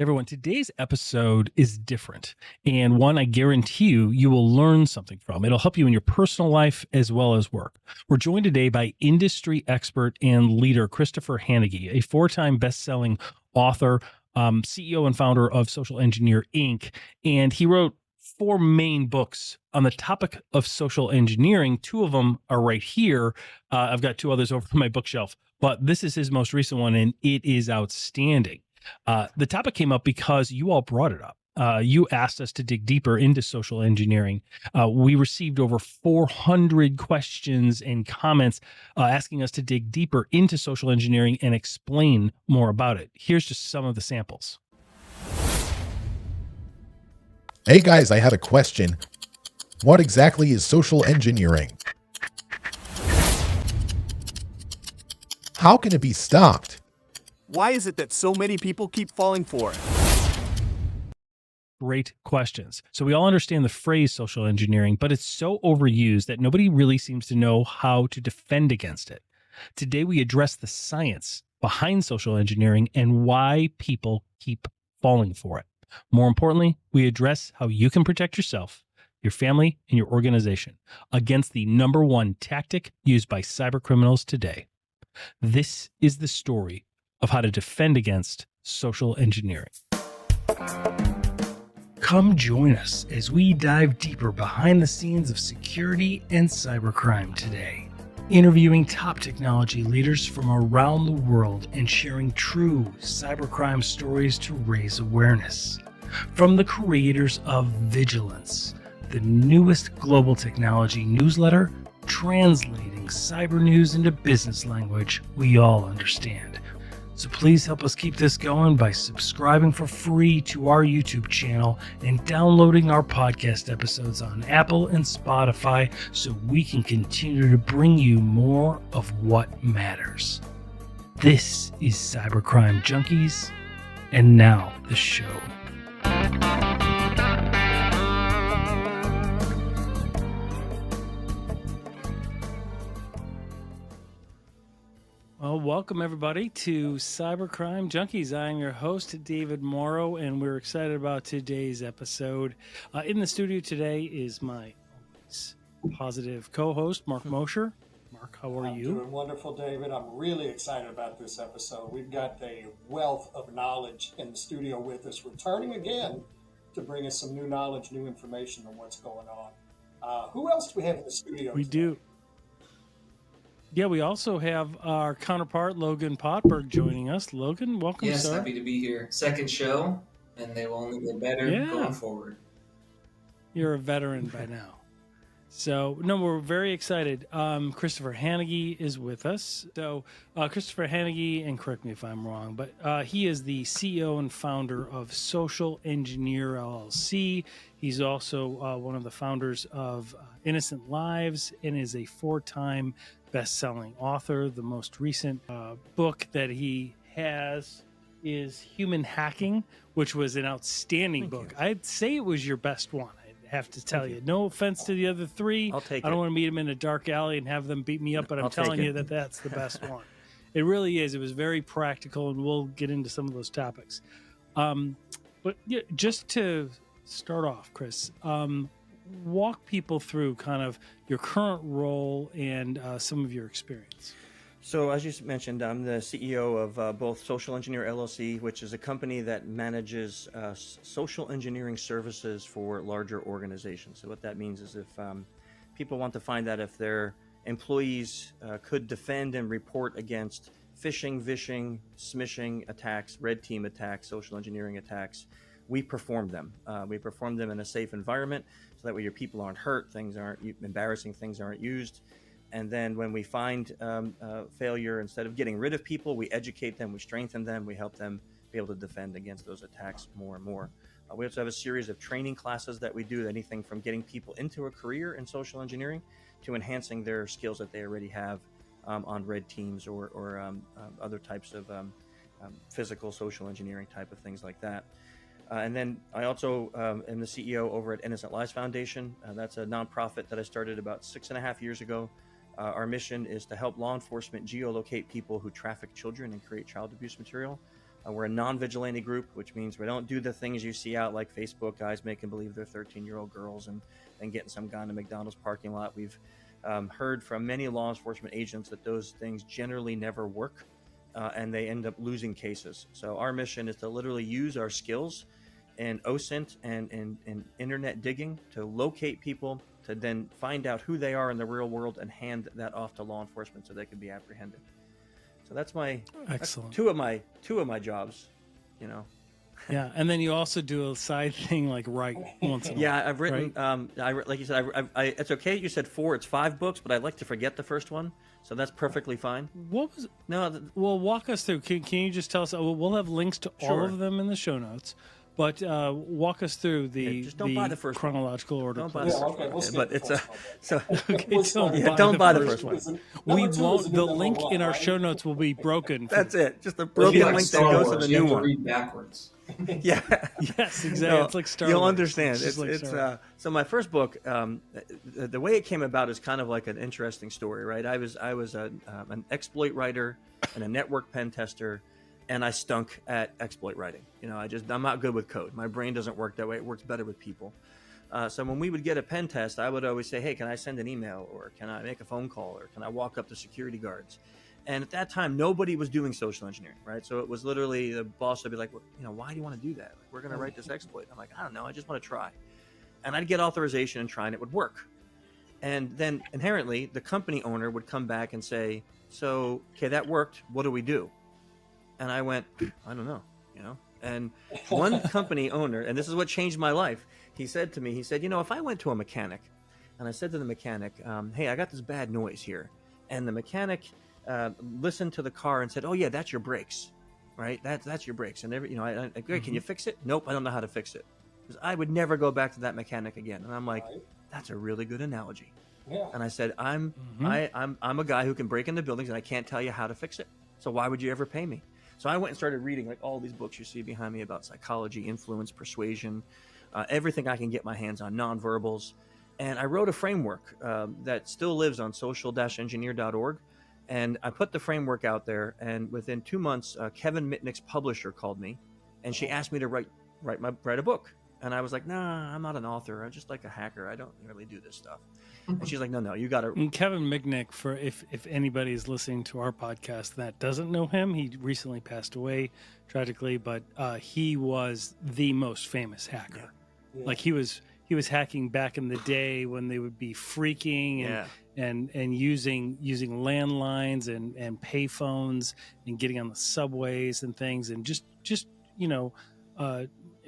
Everyone, today's episode is different and one I guarantee you will learn something from. It'll help you in your personal life as well as work. We're joined today by industry expert and leader Christopher Hannegy, a four-time best-selling author, CEO and founder of Social Engineer Inc. And he wrote four main books on the topic of social engineering. Two of them are right here. I've got two others over on my bookshelf, but this is his most recent one, and it is outstanding. The topic came up because you all brought it up. You asked us to dig deeper into social engineering. We received over 400 questions and comments asking us to dig deeper into social engineering and explain more about it. Here's just some of the samples. Hey guys, I had a question. What exactly is social engineering? How can it be stopped? Why is it that so many people keep falling for it? Great questions. So we all understand the phrase social engineering, but it's so overused that nobody really seems to know how to defend against it. Today, we address the science behind social engineering and why people keep falling for it. More importantly, we address how you can protect yourself, your family, and your organization against the number one tactic used by cyber criminals today. This is the story of how to defend against social engineering. Come join us as we dive deeper behind the scenes of security and cybercrime today, interviewing top technology leaders from around the world and sharing true cybercrime stories to raise awareness. From the creators of Vigilance, the newest global technology newsletter translating cyber news into business language we all understand. So please help us keep this going by subscribing for free to our YouTube channel and downloading our podcast episodes on Apple and Spotify so we can continue to bring you more of what matters. This is Cybercrime Junkies, and now the show. Well, welcome everybody to Cybercrime Junkies. I am your host, David Morrow, and we're excited about today's episode. In the studio today is my always positive co-host, Mark Mosher. Mark, how are you? I'm doing wonderful, David. I'm really excited about this episode. We've got a wealth of knowledge in the studio with us, returning again to bring us some new knowledge, new information on what's going on. Who else do we have in the studio We today? do. Yeah, we also have our counterpart, Logan Potberg, joining us. Logan, welcome, yes, sir. Happy to be here. Second show, and they will only get better going forward. You're a veteran by now. So, no, we're very excited. Christopher Hannegy is with us. So, Christopher Hannegy, and correct me if I'm wrong, but he is the CEO and founder of Social Engineer LLC. He's also one of the founders of Innocent Lives and is a four-time best-selling author. The most recent book that he has is Human Hacking, which was an outstanding book. I'd say it was your best one. Have to tell you. No offense to the other three. I'll take I don't it. want to meet them in a dark alley and have them beat me up, but I'm telling you that that's the best one. It really is. It was very practical, and we'll get into some of those topics. But yeah, just to start off, Chris, walk people through kind of your current role and some of your experience. So as you mentioned, I'm the CEO of both Social Engineer LLC, which is a company that manages social engineering services for larger organizations. So what that means is if people want to find out if their employees could defend and report against phishing, vishing, smishing attacks, red team attacks, social engineering attacks, we perform them. We perform them in a safe environment so that way your people aren't hurt, things aren't embarrassing, things aren't used. And then when we find failure, instead of getting rid of people, we educate them, we strengthen them, we help them be able to defend against those attacks more and more. We also have a series of training classes that we do, anything from getting people into a career in social engineering to enhancing their skills that they already have on red teams or other types of physical social engineering type of things like that. And then I also am the CEO over at Innocent Lives Foundation. That's a nonprofit that I started about 6.5 years ago. Our mission is to help law enforcement geolocate people who traffic children and create child abuse material. We're a non-vigilante group, which means we don't do the things you see out like Facebook guys making believe they're 13-year-old girls and getting some guy in a McDonald's parking lot. We've heard from many law enforcement agents that those things generally never work, and they end up losing cases. So our mission is to literally use our skills in OSINT and internet digging to locate people, to then find out who they are in the real world and hand that off to law enforcement so they can be apprehended. So that's Excellent. That's two of my jobs, you know. Yeah, and then you also do a side thing like write once in a while. Yeah, I've written. Right? Like you said, it's okay. You said 4. It's 5 books, but I like to forget the first one, so that's perfectly fine. What was? No, Well, walk us through. Can you just tell us? We'll have links to all Sure. of them in the show notes. But walk us through the, just don't buy the first one. chronological order. Don't buy please. the Yeah, first okay, one. we'll skip But the it's first one. so Okay, We'll start. don't buy the first first one. We Number 2 won't. is The number link 1, in our right? show notes will be broken. That's it. Just the It'll broken be like link that Star goes Wars. to the You new have to one. read backwards. Yeah. Yes, exactly. No, It's like Star You'll Wars. understand. It's just like It's Star Wars. so my first book. The way it came about is kind of like an interesting story, right? I was an exploit writer and a network pen tester, and I stunk at exploit writing. You know, I'm not good with code. My brain doesn't work that way. It works better with people. So when we would get a pen test, I would always say, hey, can I send an email, or can I make a phone call, or can I walk up to security guards? And at that time, nobody was doing social engineering, right? So it was literally the boss would be like, well, you know, why do you want to do that? Like, we're going to write this exploit. I'm like, I don't know. I just want to try. And I'd get authorization and try, and it would work. And then inherently, the company owner would come back and say, so, okay, that worked. What do we do? And I went, I don't know, you know? And one company owner, and this is what changed my life, he said to me, you know, if I went to a mechanic and I said to the mechanic, hey, I got this bad noise here. And the mechanic listened to the car and said, oh, yeah, that's your brakes, right? That's your brakes. And, great, can you fix it? Nope, I don't know how to fix it. Because I would never go back to that mechanic again. And I'm like, Right. that's a really good analogy. Yeah. And I said, I'm a guy who can break into buildings and I can't tell you how to fix it. So why would you ever pay me? So I went and started reading like all these books you see behind me about psychology, influence, persuasion, everything I can get my hands on, nonverbals. And I wrote a framework that still lives on social-engineer.org. And I put the framework out there. And within 2 months, Kevin Mitnick's publisher called me, and she asked me to write a book. And I was like, nah, I'm not an author. I'm just like a hacker. I don't really do this stuff. And she's like, no, you got to. And Kevin Mitnick, for if anybody is listening to our podcast that doesn't know him, he recently passed away tragically, but he was the most famous hacker. Yeah. Like he was hacking back in the day when they would be freaking and using landlines and payphones and getting on the subways and things, and just you know,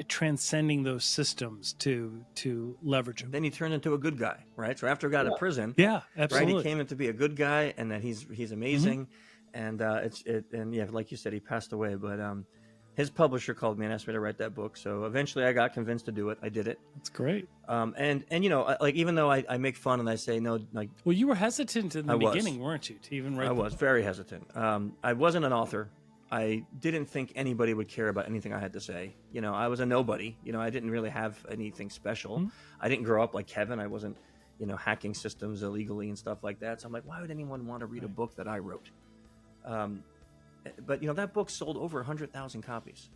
transcending those systems to leverage them. Then he turned into a good guy, right? So after I got out of prison, Yeah, absolutely. right, he came in to be a good guy, and that he's amazing, and like you said, he passed away. But his publisher called me and asked me to write that book. So eventually, I got convinced to do it. I did it. That's great. And you know, like even though I make fun and I say no, like Well, you were hesitant in the I was. beginning, weren't you, to even write? I was very hesitant. I wasn't an author. I didn't think anybody would care about anything I had to say. You know, I was a nobody. You know, I didn't really have anything special. I didn't grow up like Kevin. I wasn't, you know, hacking systems illegally and stuff like that. So I'm like, why would anyone want to read a book that I wrote? But, you know, that book sold over 100,000 copies,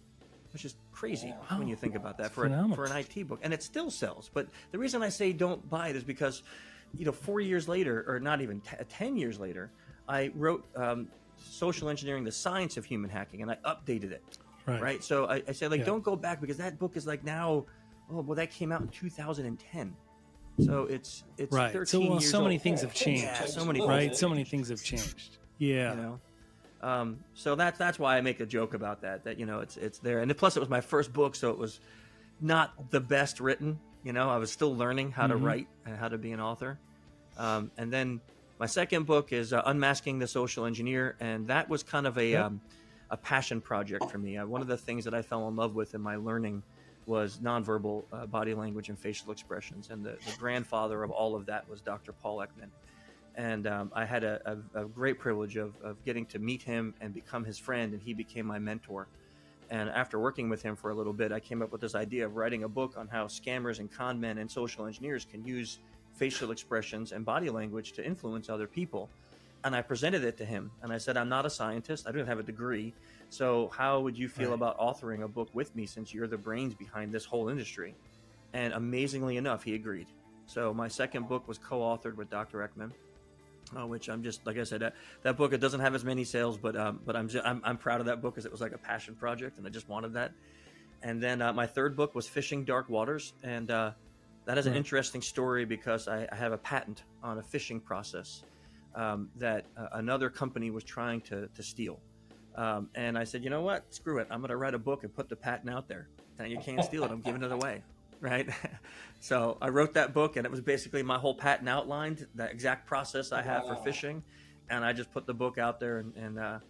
which is crazy when you think about that for an IT book. And it still sells. But the reason I say don't buy it is because, you know, 4 years later, or not even 10 years later, I wrote Social Engineering, the Science of Human Hacking, and I updated it. Right. So I said, like, don't go back, because that book is like now, that came out in 2010. So it's right. 13 years so many old. things have changed. Yeah, so many right. things. So many things have changed. Yeah. You know, so that's why I make a joke about that. You know, it's there, and plus it was my first book, so it was not the best written. You know, I was still learning how to write and how to be an author. And then my second book is Unmasking the Social Engineer, and that was kind of a passion project for me. One of the things that I fell in love with in my learning was nonverbal body language and facial expressions, and the grandfather of all of that was Dr. Paul Ekman. And I had a great privilege of getting to meet him and become his friend, and he became my mentor. And after working with him for a little bit, I came up with this idea of writing a book on how scammers and con men and social engineers can use facial expressions and body language to influence other people. And I presented it to him, and I said, I'm not a scientist, I don't have a degree, So how would you feel Right. about authoring a book with me, since you're the brains behind this whole industry? And amazingly enough, he agreed. So my second book was co-authored with Dr. Ekman, which I'm just, like I said, that book, it doesn't have as many sales, but I'm proud of that book, because it was like a passion project, and I just wanted that. And then my third book was Fishing Dark Waters, and that is an Right. interesting story, because I have a patent on a fishing process that another company was trying to steal. And I said, you know what? Screw it. I'm going to write a book and put the patent out there. And you can't steal it. I'm giving it away. Right. So I wrote that book, and it was basically my whole patent outlined, the exact process I have for Wow. fishing. And I just put the book out there, and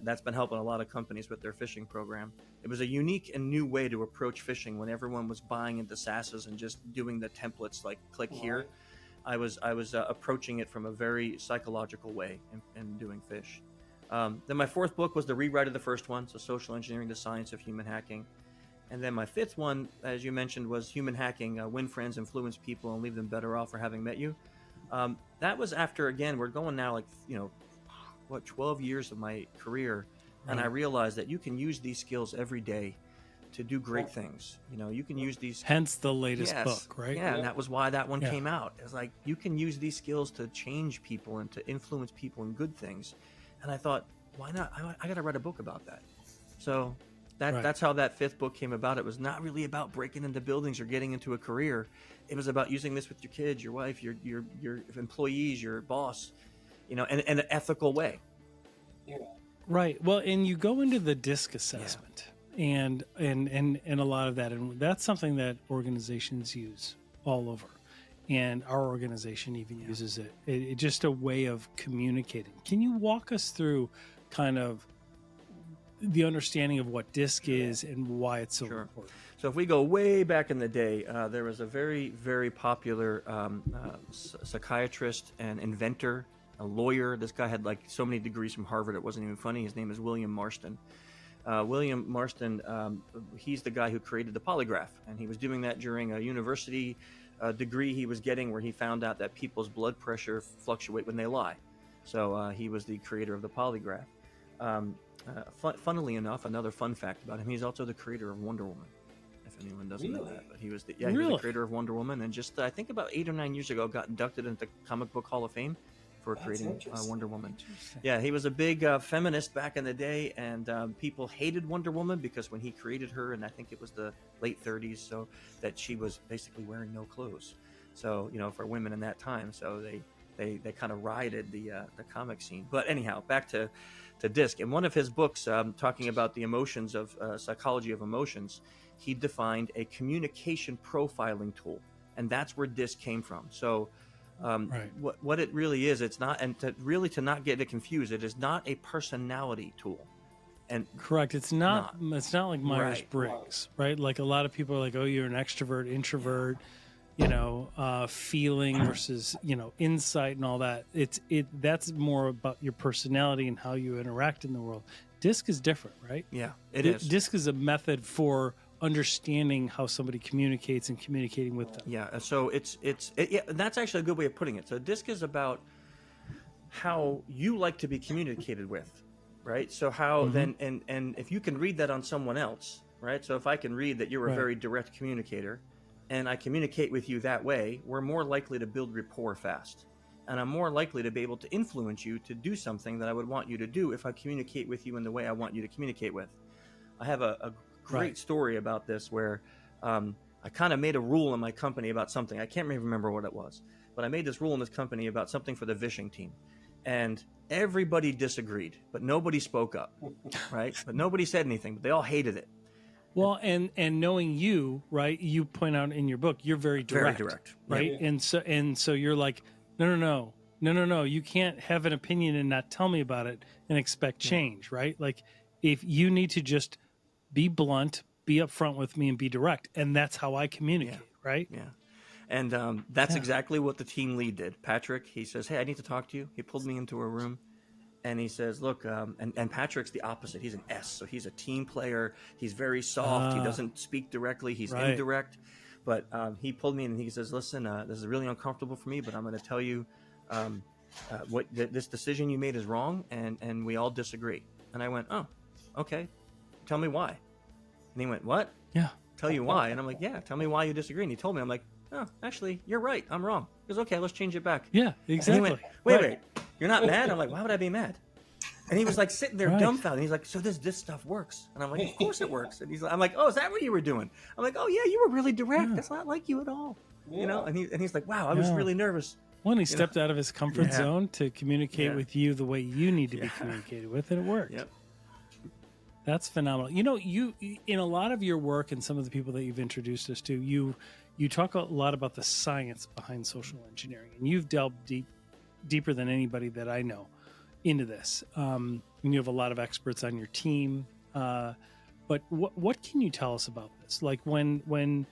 that's been helping a lot of companies with their phishing program. It was a unique and new way to approach phishing when everyone was buying into SaaSes and just doing the templates like click here. Right. I was approaching it from a very psychological way and doing fish. Then my fourth book was the rewrite of the first one, so Social Engineering, the Science of Human Hacking. And then my fifth one, as you mentioned, was Human Hacking, Win Friends, Influence People, and Leave Them Better Off for Having Met You. That was after, again, we're going now 12 years of my career. And I realized that you can use these skills every day to do great things. You can use these. Hence the latest Yes. book, right? Yeah, and that was why that one Yeah. came out. It's like, you can use these skills to change people and to influence people in good things. And I thought, why not? I got to write a book about that. So that's how that fifth book came about. It was not really about breaking into buildings or getting into a career. It was about using this with your kids, your wife, your employees, your boss, in an ethical way. Yeah. Right. Well, and you go into the DISC assessment and a lot of that, and that's something that organizations use all over. And our organization even uses it. It's just a way of communicating. Can you walk us through kind of the understanding of what DISC is and why it's so important? So if we go way back in the day, there was a very, very popular psychiatrist and inventor, a lawyer. This guy had like so many degrees from Harvard, it wasn't even funny. His name is William Marston. William Marston, he's the guy who created the polygraph, and he was doing that during a university degree he was getting, where he found out that people's blood pressure fluctuate when they lie. So he was the creator of the polygraph. Funnily enough, another fun fact about him, he's also the creator of Wonder Woman, if anyone doesn't know that. But he was the creator of Wonder Woman, and just I think about 8 or 9 years ago got inducted into the Comic Book Hall of Fame for creating Wonder Woman. Yeah, he was a big feminist back in the day, and people hated Wonder Woman because when he created her, and I think it was the late 30s, so that she was basically wearing no clothes. So for women in that time, so they kind of rioted the comic scene. But anyhow, back to DISC. In one of his books, talking about the emotions of psychology of emotions, he defined a communication profiling tool, and that's where DISC came from. So what it really is, it's not, and to not get it confused, it is not a personality tool. And correct, it's not like Myers-Briggs, right? Like a lot of people are like, oh, you're an extrovert, introvert, feeling versus insight and all that. That's more about your personality and how you interact in the world. DISC is different, right? Yeah, it is. DISC is a method for understanding how somebody communicates and communicating with them. Yeah, so that's actually a good way of putting it. So DISC is about how you like to be communicated with, right? So how then, and if you can read that on someone else, right? So if I can read that you're a very direct communicator, and I communicate with you that way, we're more likely to build rapport fast. And I'm more likely to be able to influence you to do something that I would want you to do if I communicate with you in the way I want you to communicate with. I have a great story about this where I kind of made a rule in my company about something. I can't even remember what it was, but I made this rule in this company about something for the Vishing team. And everybody disagreed, but nobody spoke up, right? But nobody said anything, but they all hated it. Well, and knowing you, right? You point out in your book, you're very direct, right? Yeah. And so you're like, no. You can't have an opinion and not tell me about it and expect change, right? Like, if you need to just be blunt, be upfront with me, and be direct, and that's how I communicate, right? Yeah. And that's exactly what the team lead did. Patrick, he says, "Hey, I need to talk to you." He pulled me into a room. And he says, look, and Patrick's the opposite. He's an S, so he's a team player. He's very soft. He doesn't speak directly. He's indirect. But he pulled me in and he says, listen, this is really uncomfortable for me, but I'm going to tell you this decision you made is wrong, and we all disagree. And I went, oh, okay, tell me why. And he went, what? Yeah. Tell you why? And I'm like, yeah, tell me why you disagree. And he told me, I'm like, oh, actually, you're right. I'm wrong. He goes, okay, let's change it back. Yeah, exactly. And he went, wait, Right. you're not mad? I'm like, why would I be mad? And he was like sitting there Right. dumbfounded. He's like, so this stuff works. And I'm like, of course it works. And I'm like, oh, is that what you were doing? I'm like, oh yeah, you were really direct. Yeah. That's not like you at all. Yeah. You know? And he's like, wow, I was Yeah. really nervous. When he stepped out of his comfort Yeah. zone to communicate Yeah. with you the way you need to be Yeah. communicated with, and it worked. Yep. That's phenomenal. You know, you in a lot of your work and some of the people that you've introduced us to, you talk a lot about the science behind social engineering, and you've delved deeper than anybody that I know into this. And you have a lot of experts on your team. But what can you tell us about this? Like when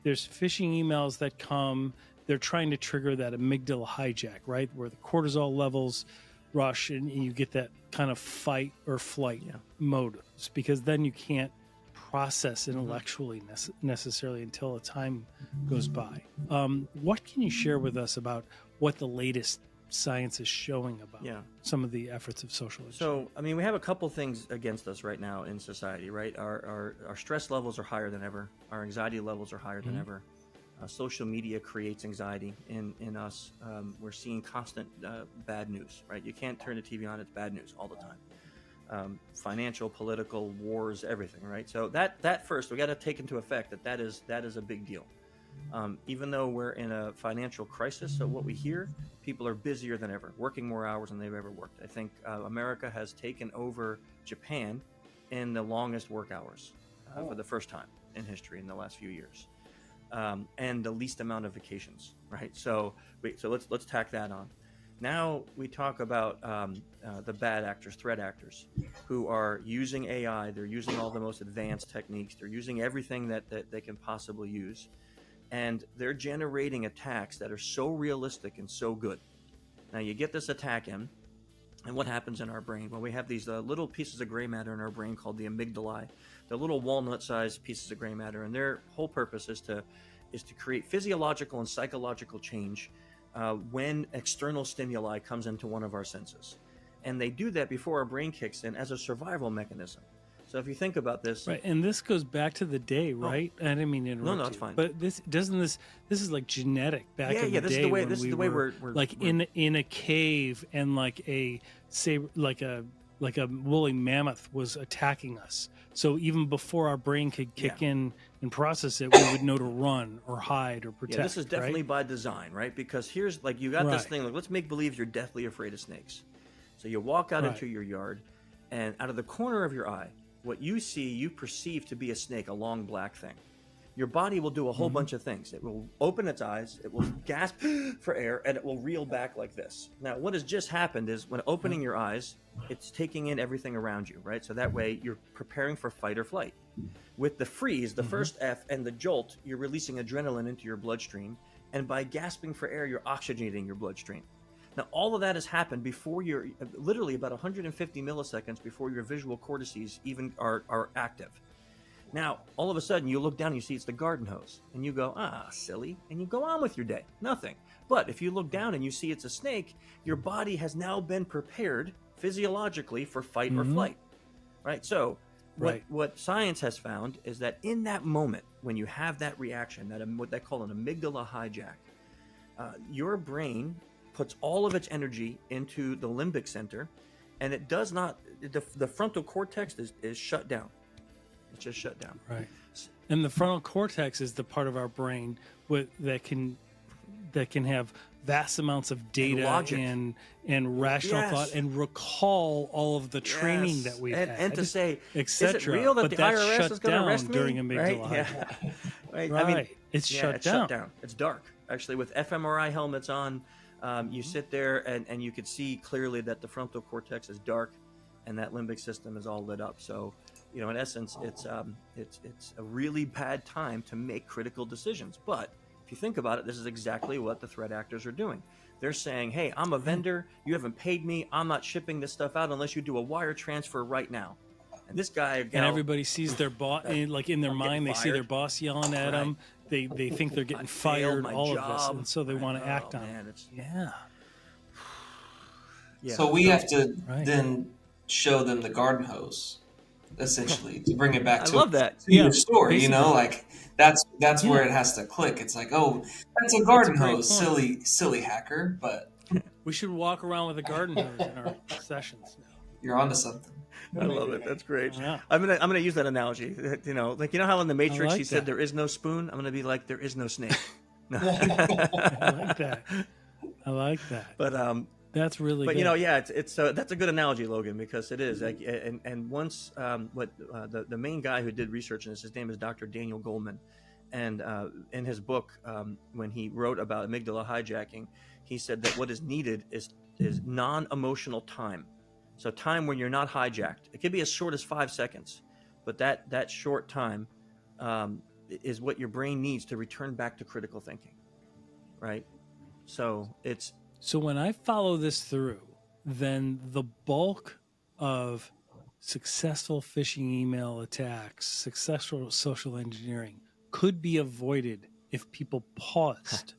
there's phishing emails that come, they're trying to trigger that amygdala hijack, right? Where the cortisol levels rush and you get that kind of fight or flight modes, because then you can't process intellectually necessarily until a time goes by. What can you share with us about what the latest science is showing about some of the efforts of social engineering? So, I mean, we have a couple things against us right now in society, right? Our stress levels are higher than ever. Our anxiety levels are higher than ever. Social media creates anxiety in us. We're seeing constant bad news, right? You can't turn the TV on; it's bad news all the time. Financial, political, wars, everything, right? So that first, we got to take into effect that is a big deal. Even though we're in a financial crisis, so what we hear, people are busier than ever, working more hours than they've ever worked. I think America has taken over Japan in the longest work hours for the first time in history in the last few years. And the least amount of vacations, right? So let's tack that on. Now we talk about the bad actors, threat actors, who are using AI. They're using all the most advanced techniques. They're using everything that they can possibly use, and they're generating attacks that are so realistic and so good. Now you get this attack in, and what happens in our brain? Well, we have these little pieces of gray matter in our brain called the amygdala. They're little walnut-sized pieces of gray matter, and their whole purpose is to create physiological and psychological change when external stimuli comes into one of our senses. And they do that before our brain kicks in as a survival mechanism. So if you think about this, Right, and this goes back to the day, right? I didn't mean to interrupt. No, it's you, fine. But this is like genetic back in the this day. is the way. when This is we the way were, we're like in a cave, and like a woolly mammoth was attacking us. So even before our brain could kick in and process it, we would know to run or hide or protect. Yeah, this is definitely right? by design, right? Because here's like you got this Right. thing. Like, let's make believe you're deathly afraid of snakes. So you walk out Right. into your yard, and out of the corner of your eye, what you see, you perceive to be a snake, a long black thing. Your body will do a whole bunch of things. It will open its eyes, it will gasp for air, and it will reel back like this. Now, what has just happened is when opening your eyes, it's taking in everything around you, right? So that way you're preparing for fight or flight. With the freeze, the first F, and the jolt, you're releasing adrenaline into your bloodstream. And by gasping for air, you're oxygenating your bloodstream. Now, all of that has happened before you're literally about 150 milliseconds before your visual cortices even are active. Now, all of a sudden, you look down and you see it's the garden hose, and you go, silly, and you go on with your day, nothing. But if you look down and you see it's a snake, your body has now been prepared physiologically for fight or flight, right? So what science has found is that in that moment, when you have that reaction, that what they call an amygdala hijack, your brain puts all of its energy into the limbic center, and it does not, the frontal cortex is shut down. It's just shut down. Right. And the frontal cortex is the part of our brain that can have vast amounts of data logic. and rational Yes. thought and recall all of the training that we've had, and to say, etc. is it real that but the that's IRS shut is going to down arrest me? during amygdala Right? hijack. Yeah. Right. Right. I mean, it's yeah, shut it's down. shut down. It's dark. Actually, with fMRI helmets on, you sit there and you could see clearly that the frontal cortex is dark, and that limbic system is all lit up. So, you know, in essence, it's a really bad time to make critical decisions. But if you think about it, this is exactly what the threat actors are doing. They're saying, hey, I'm a vendor. You haven't paid me. I'm not shipping this stuff out unless you do a wire transfer right now. And this guy, And everybody sees their boss, like in their I'm mind, they getting see their fired. boss yelling at Right. them. They think they're getting I failed fired, my all of this, job. and so they Right. want to act Oh, on man, it. it's- Yeah. So we have to Right. then show them the garden hose essentially, to bring it back I to, love that. to Yeah, your story, you know, basically. like that's where Yeah, it has to click. It's like, oh, that's a it's a garden great hose, point. silly hacker, but We should walk around with a garden hose in our sessions now. you're onto something. I love it. That's great. Yeah, I'm gonna use that analogy. You know, like you know how in the I Matrix he like said that. there is no spoon. I'm gonna be like there is no snake. No. I like that. I like that. That's really But good. you know, yeah, it's that's a good analogy, Logan, because it is like, and once what the main guy who did research on this, his name is Dr. Daniel Goleman, and in his book, when he wrote about amygdala hijacking, he said that what is needed is non-emotional time, so time when you're not hijacked. It could be as short as 5 seconds, but that short time is what your brain needs to return back to critical thinking, right? So it's So when I follow this through, then the bulk of successful phishing email attacks, successful social engineering could be avoided if people paused,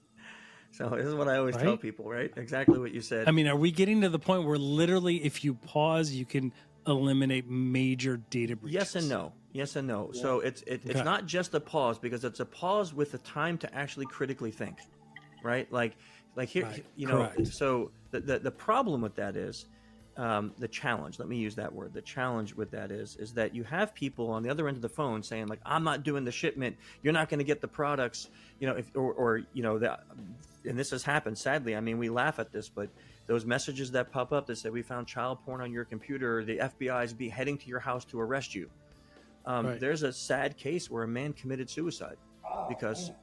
So this is what I always tell right? people, right? Exactly what you said. I mean, are we getting to the point where literally if you pause, you can eliminate major data breaches? Yes and no. Yes and no. Yeah. So it's Okay. not just a pause, because it's a pause with the time to actually critically think, right? Like here, Right. you know. Correct. So the problem with that is the challenge. Let me use that word. The challenge with that is that you have people on the other end of the phone saying like, I'm not doing the shipment. You're not going to get the products. You know, if or you know that. And this has happened, sadly. I mean, we laugh at this, but those messages that pop up that say we found child porn on your computer, the FBI is heading to your house to arrest you. Right. There's a sad case where a man committed suicide because man.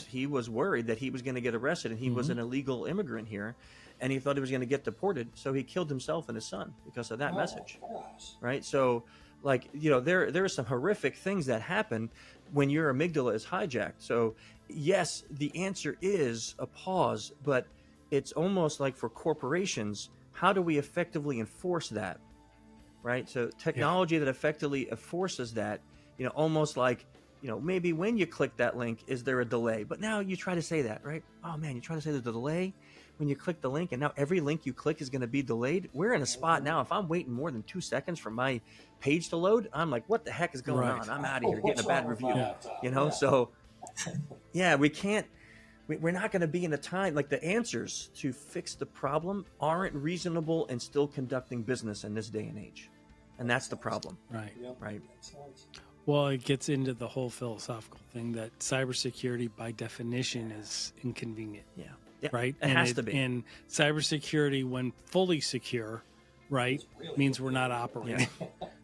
he was worried that he was going to get arrested, and he was an illegal immigrant here, and he thought he was going to get deported, so he killed himself and his son because of that message. Gosh. Right? So, like, you know, there are some horrific things that happen when your amygdala is hijacked. So, yes, the answer is a pause, but it's almost like for corporations, how do we effectively enforce that? Right? So, technology that effectively enforces that, you know, almost like, you know, maybe when you click that link, is there a delay? But now you try to say that, right? Oh man, you try to say there's a delay when you click the link, and now every link you click is going to be delayed. We're in a spot now. If I'm waiting more than 2 seconds for my page to load, I'm like, what the heck is going Right. on? I'm out of here getting a bad review. Yeah. You know, so yeah, we can't. We're not going to be in a time like the answers to fix the problem aren't reasonable and still conducting business in this day and age, and that's the problem, Right. Yep. right? Makes sense. Well, it gets into the whole philosophical thing that cybersecurity, by definition, is inconvenient, Yeah, yeah, right? It has to be. And cybersecurity, when fully secure, right, really means we're not operating.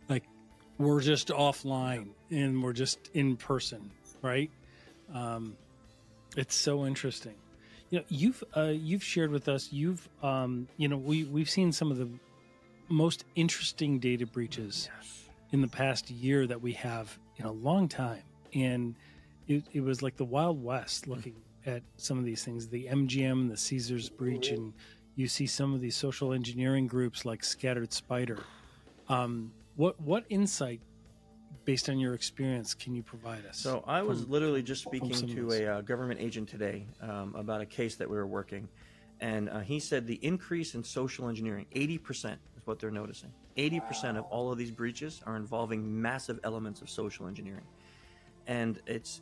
Like we're just offline and we're just in person, right? It's so interesting. You know, you've shared with us. You know, we've seen some of the most interesting data breaches in the past year that we have in a long time, and it was like the Wild West looking at some of these things, the MGM, the Caesars breach, and you see some of these social engineering groups like Scattered Spider. What insight, based on your experience, can you provide us? So I was literally just speaking some to of a government agent today about a case that we were working, and he said the increase in social engineering, 80% is what they're noticing. 80% of all of these breaches are involving massive elements of social engineering, and it's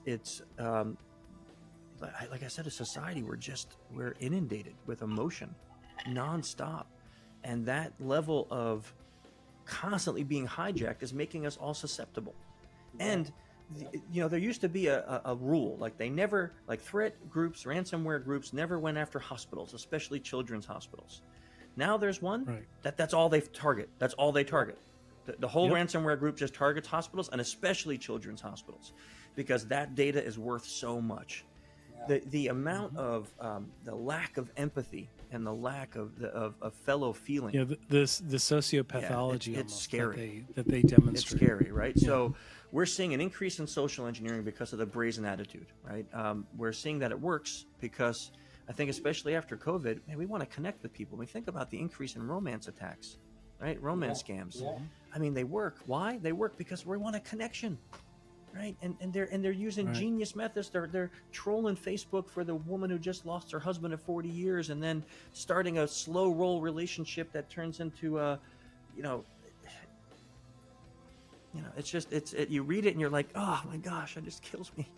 like I said, a society we're inundated with emotion, nonstop, and that level of constantly being hijacked is making us all susceptible. And you know, there used to be a rule, like they never, like threat groups, ransomware groups never went after hospitals, especially children's hospitals. Now there's one Right. that's all they target. That's all they target. The whole Yep. ransomware group just targets hospitals, and especially children's hospitals, because that data is worth so much. The amount of the lack of empathy and the lack of fellow feeling. Yeah, the sociopathology it's almost scary. that they It's demonstrate. scary, right? So we're seeing an increase in social engineering because of the brazen attitude, right? We're seeing that it works because I think, especially after COVID, man, we want to connect with people. We think about the increase in romance attacks, right? Romance scams. Yeah. I mean, they work. Why? They work because we want a connection, right? And they're using Right. genius methods. They're trolling Facebook for the woman who just lost her husband of 40 years, and then starting a slow roll relationship that turns into a, you know, it's just you read it and you're like, oh my gosh, it just kills me.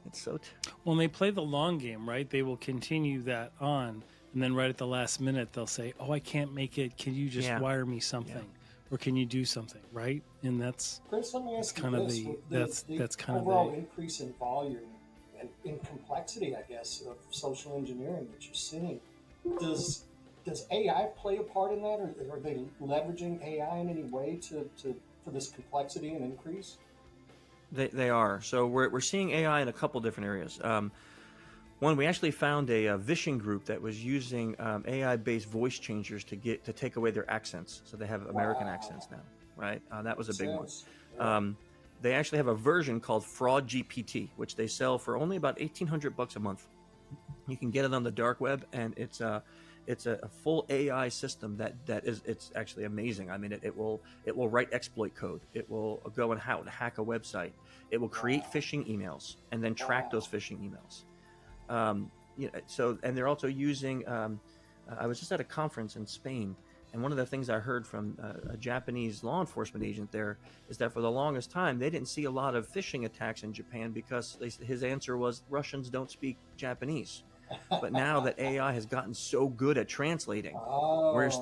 It's so. Well, they play the long game, right? They will continue that on, and then right at the last minute, they'll say, "Oh, I can't make it. Can you just wire me something, or can you do something?" Right? And that's Chris, let me ask you kind of this. that's kind of overall the increase in volume and in complexity, I guess, of social engineering that you're seeing. Does AI play a part in that, or are they leveraging AI in any way for this complexity and increase? They are. So we're seeing AI in a couple different areas. One, we actually found a Vishing group that was using AI-based voice changers to take away their accents, so they have American accents now, right? That was a big one. Yeah. They actually have a version called Fraud GPT, which they sell for only about $1,800 a month. You can get it on the dark web, and it's a full AI system it's actually amazing. I mean, it will write exploit code. It will go and hack a website. It will create phishing emails and then track those phishing emails. And they're also using. I was just at a conference in Spain, and one of the things I heard from a Japanese law enforcement agent there is that for the longest time they didn't see a lot of phishing attacks in Japan because his answer was Russians don't speak Japanese. But now that AI has gotten so good at translating,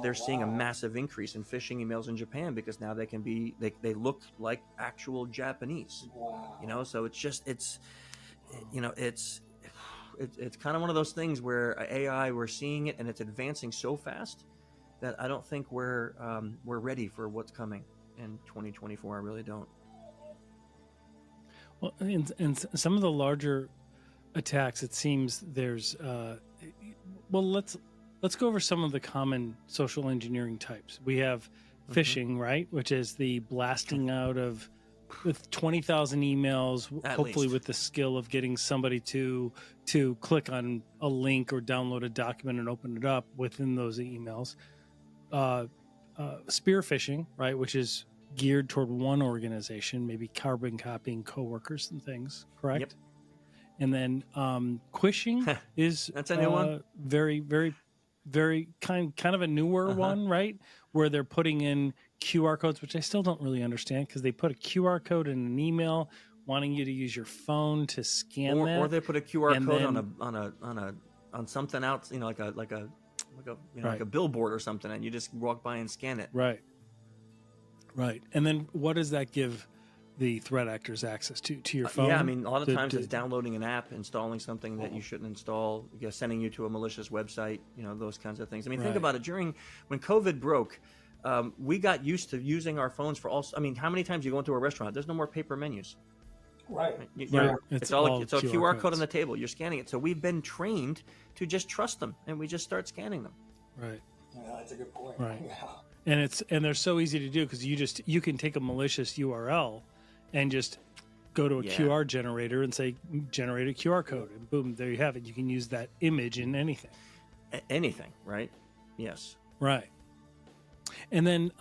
they're seeing a massive increase in phishing emails in Japan because now they look like actual Japanese. Wow. So it's kind of one of those things where AI, we're seeing it and it's advancing so fast that I don't think we're ready for what's coming in 2024. I really don't. well, and some of the larger attacks, it seems there's well, let's go over some of the common social engineering types. We have phishing, right, which is the blasting out of with 20,000 emails, At hopefully least. with the skill of getting somebody to click on a link or download a document and open it up within those emails. Spear phishing, right, which is geared toward one organization, maybe carbon copying coworkers and things, correct? Yep. And then quishing is That's a new one. very, very, very kind of a newer one, right? Where they're putting in QR codes, which I still don't really understand because they put a QR code in an email wanting you to use your phone to scan that. Or they put a QR and code then- on something else, like a Right. like a billboard or something, and you just walk by and scan it. Right. And then what does that give the threat actors access to your phone? Yeah, I mean, a lot of times it's downloading an app, installing something that you shouldn't install, sending you to a malicious website, those kinds of things. I mean, think about it. When COVID broke, we got used to using our phones for all. I mean, how many times you go into a restaurant? There's no more paper menus. Right. It's all a QR code on the table. You're scanning it. So we've been trained to just trust them, and we just start scanning them. Right. Yeah, that's a good point. Right. Yeah. And they're so easy to do because you can take a malicious URL and just go to a QR generator and say generate a QR code, and boom, there you have it. You can use that image in anything. Anything, right? Yes. Right. And then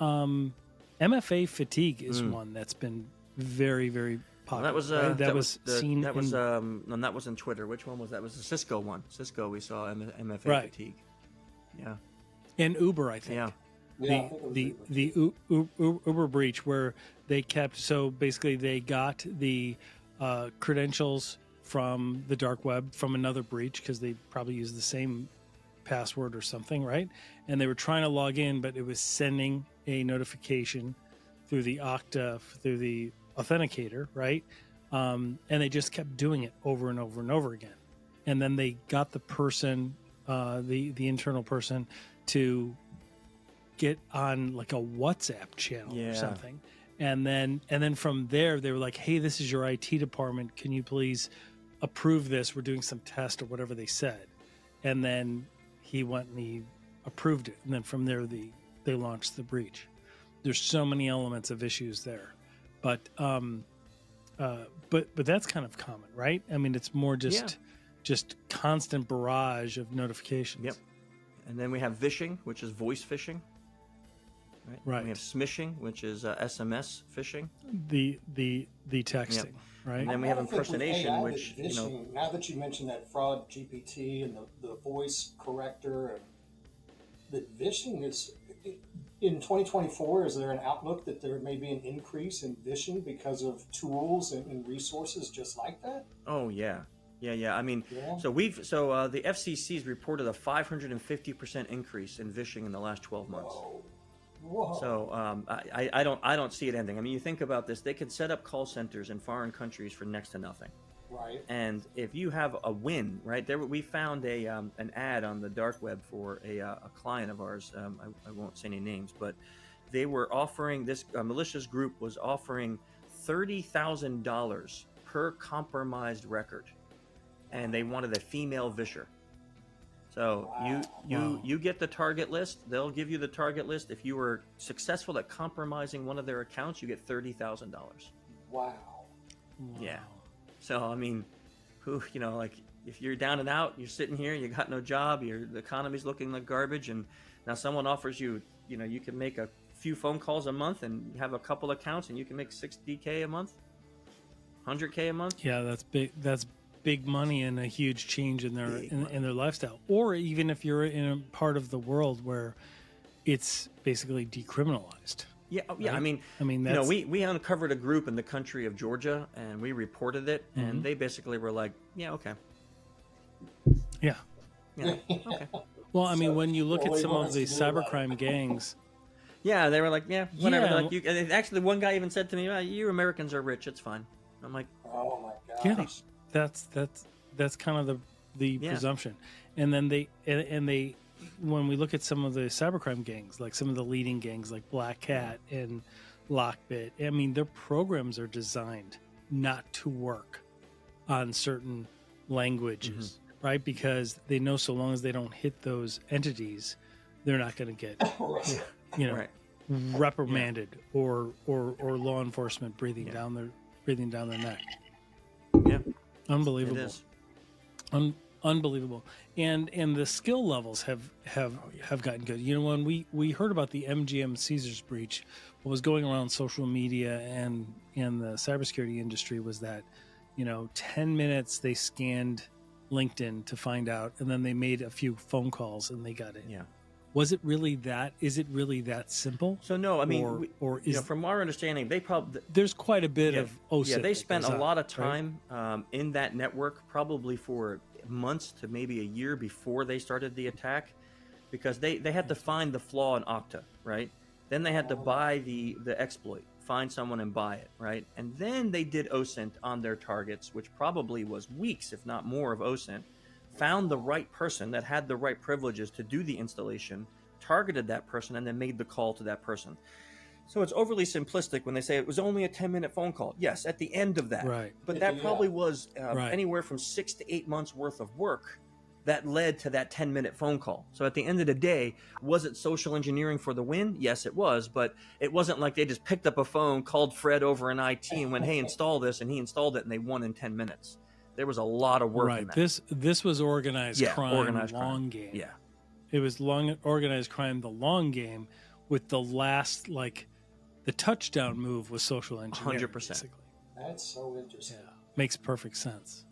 MFA fatigue is one that's been very, very popular. Well, that was seen. That was and that was in Twitter. Which one was that? It was the Cisco one. Cisco, we saw MFA fatigue. Yeah. And Uber, I think. Yeah. The Uber breach where they kept, so basically they got the credentials from the dark web from another breach because they probably used the same password or something, right? And they were trying to log in, but it was sending a notification through the through the authenticator, right? And they just kept doing it over and over and over again. And then they got the person, the internal person, to get on like a WhatsApp channel or something. And then from there they were like, hey, this is your IT department. Can you please approve this? We're doing some test or whatever they said. And then he went and he approved it. And then from there they launched the breach. There's so many elements of issues there. But that's kind of common, right? I mean, it's more just constant barrage of notifications. Yep. And then we have vishing, which is voice phishing. Right. We have smishing, which is SMS phishing. The texting, right? And then we have impersonation, AI, which phishing, now that you mentioned that fraud GPT and the voice corrector, and that vishing is In 2024, is there an outlook that there may be an increase in vishing because of tools and resources just like that? Oh yeah, yeah. I mean, Yeah. so the FCC's reported a 550% increase in vishing in the last 12 months. Whoa. So I don't see it ending. I mean, you think about this: they could set up call centers in foreign countries for next to nothing. Right. And if you have a win, right there, we found an ad on the dark web for a client of ours. I won't say any names, but they were offering this malicious group was offering $30,000 per compromised record, and they wanted a female visher. So you get the target list. They'll give you the target list. If you were successful at compromising one of their accounts, you get $30,000. Wow. Yeah. So I mean, like if you're down and out, you're sitting here, you got no job, the economy's looking like garbage, and now someone offers you, you can make a few phone calls a month and have a couple accounts, and you can make $60K a month, $100K a month. Yeah, that's big. That's big money and a huge change in their in their lifestyle. Or even if you're in a part of the world where it's basically decriminalized. Yeah, yeah. Right? I mean, that's... we uncovered a group in the country of Georgia, and we reported it, and they basically were like, yeah, okay. Yeah. Okay. Well, I mean, when you look at some of the cybercrime gangs. Yeah, they were like, yeah, whatever. Yeah. Like, and actually, one guy even said to me, you Americans are rich, it's fine. I'm like, oh my gosh. Yeah, that's kind of the presumption. And then they when we look at some of the cybercrime gangs, like some of the leading gangs like Black Cat and Lockbit, I mean, their programs are designed not to work on certain languages, right? Because they know so long as they don't hit those entities, they're not going to get, reprimanded or law enforcement breathing down their neck. Yeah, unbelievable. It is. Unbelievable. And the skill levels have gotten good. When we heard about the MGM Caesars breach, what was going around social media and in the cybersecurity industry was that 10 minutes they scanned LinkedIn to find out, and then they made a few phone calls and they got it. Yeah. Was it really that? Is it really that simple? So no, I mean, from our understanding, they probably there's quite a bit of OSINT. Yeah, they spent a lot of right? time in that network, probably for months to maybe a year before they started the attack, because they had to find the flaw in Okta, right? Then they had to buy the exploit, find someone and buy it, right? And then they did OSINT on their targets, which probably was weeks, if not more, of OSINT. Found the right person that had the right privileges to do the installation, targeted that person, and then made the call to that person. So it's overly simplistic when they say it was only a 10-minute phone call. Yes, at the end of that. Right. But that probably was anywhere from 6 to 8 months worth of work that led to that 10-minute phone call. So at the end of the day, was it social engineering for the win? Yes, it was. But it wasn't like they just picked up a phone, called Fred over in IT and went, hey, install this, and he installed it, and they won in 10 minutes. There was a lot of work in that. This was organized crime, long game. Yeah. It was organized crime, the long game, with the last, the touchdown move was social engineering. 100%. Basically. That's so interesting. Yeah, makes perfect sense.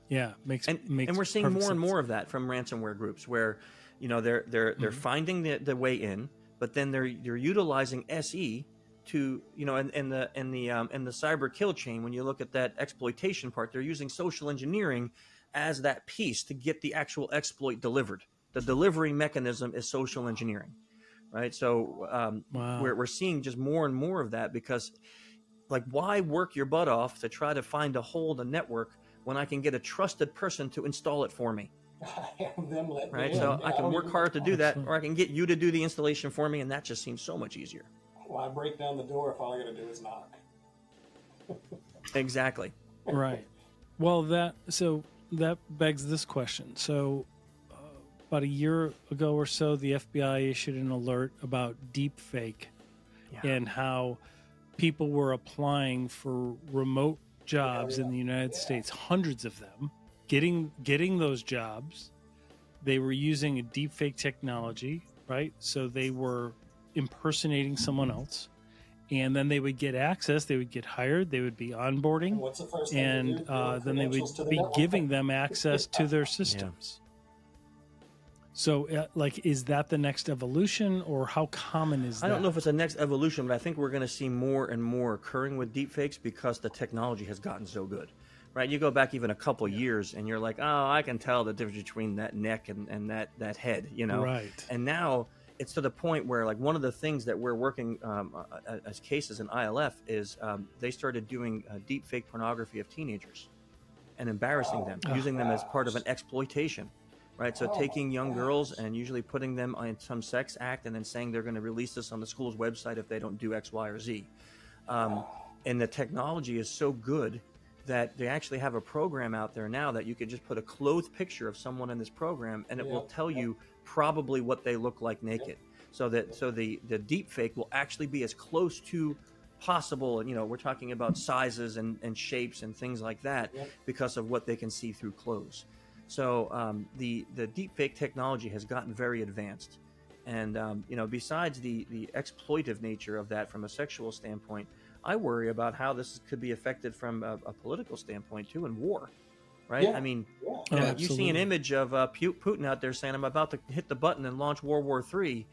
Yeah, makes and we're seeing more and more of that from ransomware groups, where they're finding the way in, but then they're utilizing SE to in the cyber kill chain. When you look at that exploitation part, they're using social engineering as that piece to get the actual exploit delivered. The delivery mechanism is social engineering, right? So we're seeing just more and more of that, because why work your butt off to try to find a hole in the network when I can get a trusted person to install it for me? Right? So I can work hard to do that, or I can get you to do the installation for me, and that just seems so much easier. Well, I break down the door if all I got to do is knock. Exactly. Right. Well, that begs this question. So about a year ago or so, the FBI issued an alert about Deepfake and how people were applying for remote jobs in the United States, hundreds of them, getting those jobs. They were using a deepfake technology, right? So they were impersonating someone else, and then they would get access, they would get hired, they would be onboarding, What's the first thing and then they would be giving them access to their systems. So, like, is that the next evolution, or how common is that? I don't know if it's a next evolution, but I think we're going to see more and more occurring with deepfakes because the technology has gotten so good, right? You go back even a couple years, and you're like, oh, I can tell the difference between that neck and that head, you know? Right. And now it's to the point where, like, one of the things that we're working as cases in ILF is they started doing deepfake pornography of teenagers and embarrassing them, using them as part of an exploitation. Right, so taking young girls and usually putting them on some sex act and then saying they're going to release this on the school's website if they don't do X, Y, or Z. And the technology is so good that they actually have a program out there now that you can just put a clothed picture of someone in this program and it will tell you probably what they look like naked. So the deep fake will actually be as close to possible. And, you know, we're talking about sizes and shapes and things like that because of what they can see through clothes. So the deepfake technology has gotten very advanced, and you know, besides the exploitive nature of that from a sexual standpoint, I worry about how this could be affected from a political standpoint too, in war, right? I mean, you know, you see an image of Putin out there saying, "I'm about to hit the button and launch World War III,"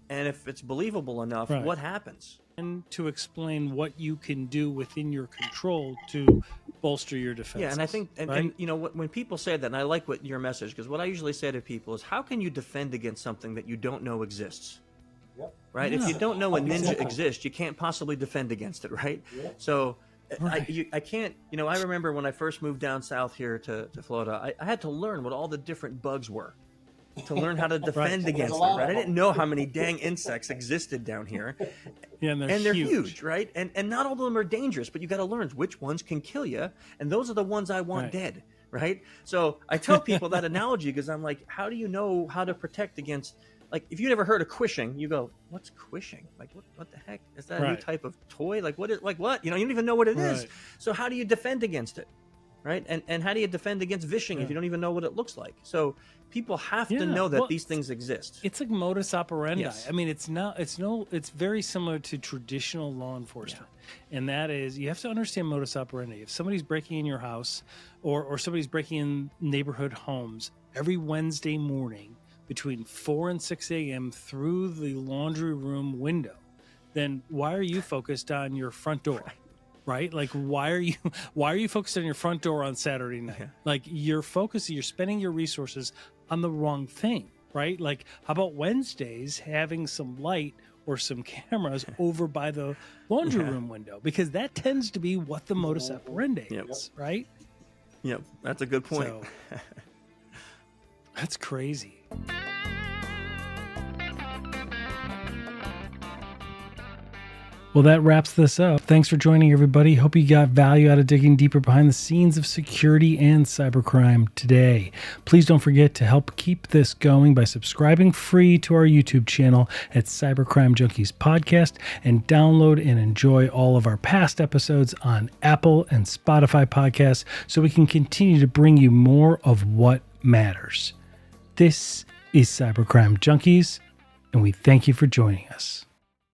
and if it's believable enough, what happens? And to explain what you can do within your control to bolster your defense. Yeah, and I think, and you know, when people say that, and I like what your message, because what I usually say to people is, how can you defend against something that you don't know exists? Right? If you don't know a ninja exists, you can't possibly defend against it, right? So I can't, you know, I remember when I first moved down south here to Florida, I had to learn what all the different bugs were to learn how to defend against them, right? I didn't know how many dang insects existed down here. Yeah, and they're huge, right? And not all of them are dangerous, but you got to learn which ones can kill you, and those are the ones I want dead, right? So I tell people that analogy because I'm like, how do you know how to protect against, like, if you never heard of quishing, you go, what's quishing? Like, what the heck? Is that a new type of toy? Like, what is, like, what? You know, you don't even know what it is. So how do you defend against it, right? And how do you defend against vishing if you don't even know what it looks like? So people have to know that these things exist. It's like modus operandi. I mean, it's very similar to traditional law enforcement. And that is, you have to understand modus operandi. If somebody's breaking in your house or somebody's breaking in neighborhood homes every Wednesday morning between 4 and 6 a.m. through the laundry room window, then why are you focused on your front door? Right? Like, why are you focused on your front door on Saturday night? Like, you're spending your resources on the wrong thing, right? Like, how about Wednesdays having some light or some cameras over by the laundry room window? Because that tends to be what the modus operandi is, right? Yep, that's a good point. So, that's crazy. Well, that wraps this up. Thanks for joining, everybody. Hope you got value out of digging deeper behind the scenes of security and cybercrime today. Please don't forget to help keep this going by subscribing free to our YouTube channel at Cybercrime Junkies Podcast, and download and enjoy all of our past episodes on Apple and Spotify podcasts so we can continue to bring you more of what matters. This is Cybercrime Junkies, and we thank you for joining us.